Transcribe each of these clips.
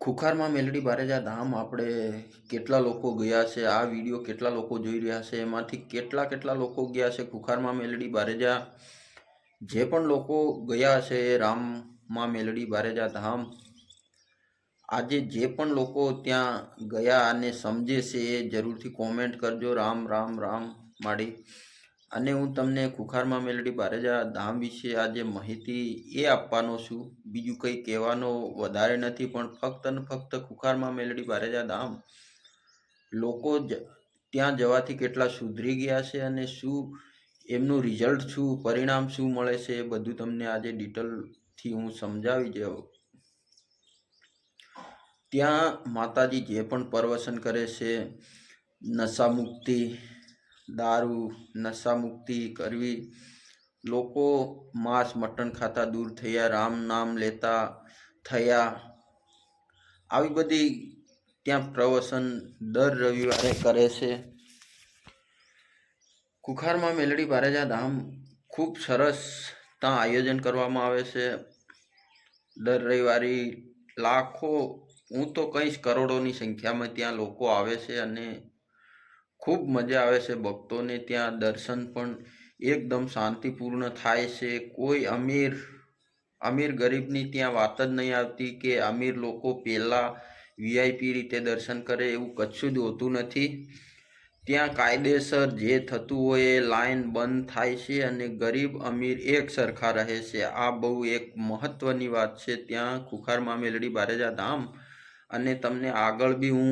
ખુખારમાં મેલડી બારેજા ધામ આપણે કેટલા લોકો ગયા છે, આ વિડીયો કેટલા લોકો જોઈ રહ્યા છે, એમાંથી કેટલા કેટલા લોકો ગયા છે ખુખારમાં મેલડી બારેજા. જે પણ લોકો ગયા છે એ રામમાં મેલડી બારેજા ધામ, આજે જે પણ લોકો ત્યાં ગયા અને સમજે છે એ જરૂરથી કોમેન્ટ કરજો રામ રામ રામ માડી. અને હું તમને ખુખારમાં મેલડી બારેજા ધામ વિશે આજે માહિતી એ આપવાનો છું, બીજું કંઈ કહેવાનો વધારે નથી. પણ ફક્ત ને ફક્ત ખુખારમાં મેલડી બારેજા ધામ લોકો ત્યાં જવાથી કેટલા સુધરી ગયા છે અને શું એમનું રિઝલ્ટ શું, પરિણામ શું મળે છે, એ બધું તમને આજે ડિટેલથી હું સમજાવી જાઉં. ત્યાં માતાજી જે પણ પ્રવચન કરે છે, નશા મુક્તિ, દારૂ નશા મુક્તિ કરવી, લોકો માંસ મટન ખાતા દૂર થયા, રામ નામ લેતા થયા, આવી બધી ત્યાં પ્રવચન દર રવિવારે કરે છે. ખુખારમાં મેલડી બારેજા ધામ ખૂબ સરસ ત્યાં આયોજન કરવામાં આવે છે. દર રવિવારે લાખો, હું તો કહીશ કરોડોની સંખ્યામાં ત્યાં લોકો આવે છે અને ખૂબ મજા આવે છે. ભક્તોને ત્યાં દર્શન પણ એકદમ શાંતિપૂર્ણ થાય છે. કોઈ અમીર ગરીબની ત્યાં વાત જ નહીં આવતી કે અમીર લોકો પહેલાં વીઆઈપી રીતે દર્શન કરે, એવું કશું જ હોતું નથી. ત્યાં કાયદેસર જે થતું હોય એ લાઈન બંધ થાય છે અને ગરીબ અમીર એક સરખા રહે છે. આ બહુ એક મહત્ત્વની વાત છે ત્યાં ખુખારમાં મેલડી બારેજા ધામ. અને તમને આગળ બી હું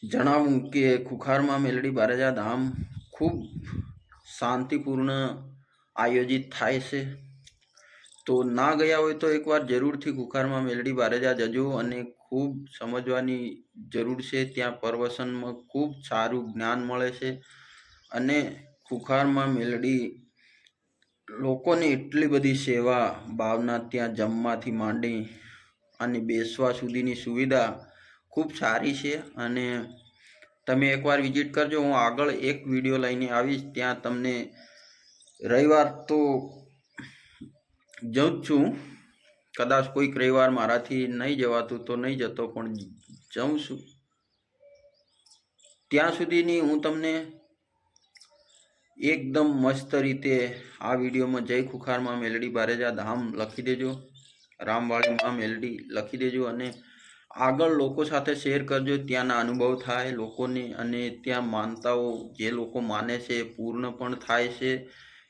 જણાવું કે ખુખારમાં મેલડી બારેજા ધામ ખૂબ શાંતિપૂર્ણ આયોજિત થાય છે. તો ના ગયા હોય તો એકવાર જરૂરથી ખુખારમાં મેલડી બારેજા જજો અને ખૂબ સમજવાની જરૂર છે. ત્યાં પ્રવચનમાં ખૂબ સારું જ્ઞાન મળે છે અને ખુખારમાં મેલડી લોકોની એટલી બધી સેવા ભાવના, ત્યાં જમવાથી માંડી અને બેસવા સુધીની સુવિધા ખૂબ સારી છે. અને તમે એકવાર વિઝિટ કરજો. હું આગળ એક વિડીયો લઈને આવીશ, ત્યાં તમને રવિવાર તો જઉં જ છું, કદાચ કોઈક રવિવાર મારાથી નહીં જવાતું તો નહીં જતો, પણ જઉં છું. ત્યાં સુધીની હું તમને એકદમ મસ્ત રીતે આ વિડીયોમાં જય ખુખારમાં મેલડી બારેજા ધામ લખી દેજો, રામવાળીમાં મેલડી લખી દેજો અને આગળ લોકો સાથે શેર કરજો. ત્યાંના અનુભવ થાય લોકોને અને ત્યાં માનતાઓ જે લોકો માને છે એ પૂર્ણ પણ થાય છે.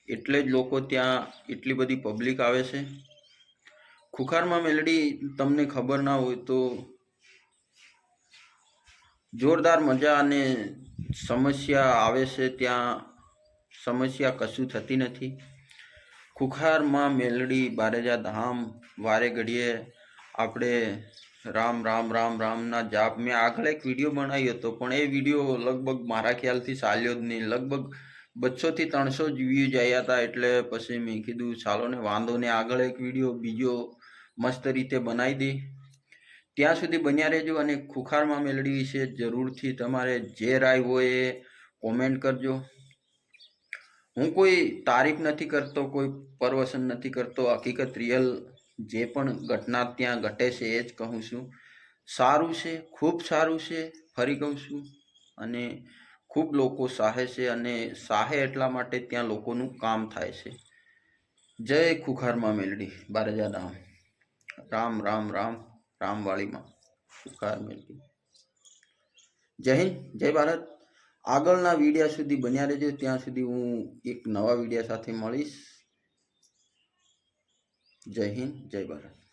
એટલે જ લોકો ત્યાં એટલી બધી પબ્લિક આવે છે. ખુખારમાં મેલડી તમને ખબર ના હોય તો જોરદાર મજા અને સમસ્યા આવે છે. ત્યાં સમસ્યા કશું થતી નથી. ખુખારમાં મેલડી બારેજા ધામ વારે ઘડીએ આપણે રામ રામ રામ રામના જાપ, મેં આગળ એક વિડીયો બનાવ્યો હતો પણ એ વિડીયો લગભગ મારા ખ્યાલથી ચાલ્યો જ નહીં. લગભગ 200 થી 300 જ વ્યૂઝ આવ્યા હતા. એટલે પછી મેં કીધું ચાલો ને વાંધો ને, આગળ એક વિડીયો બીજો મસ્ત રીતે બનાવી દઈ. ત્યાં સુધી બન્યા રહેજો અને ખુખારમાં મેલડી વિશે જરૂરથી તમારે જે રાય હોય એ કોમેન્ટ કરજો. હું કોઈ તારીફ નથી કરતો, કોઈ પ્રવચન નથી કરતો, હકીકત રિયલ જે પણ ઘટના ત્યાં ઘટે છે એ જ કહું છું. સારું છે, ખૂબ સારું છે, ફરી કહું છું. અને ખૂબ લોકો સાહે છે અને સાહે એટલા માટે ત્યાં લોકોનું કામ થાય છે. જય ખુખારમાં મેલડી બારેજા ધામ. રામ રામ રામ રામવાળીમાં ખુખાર મેલડી. જય હિન્દ, જય ભારત. આગળના વિડીયા સુધી બન્યા રહેજો. ત્યાં સુધી હું એક નવા વિડીયા સાથે મળીશ. જય હિન્દ, જય ભારત.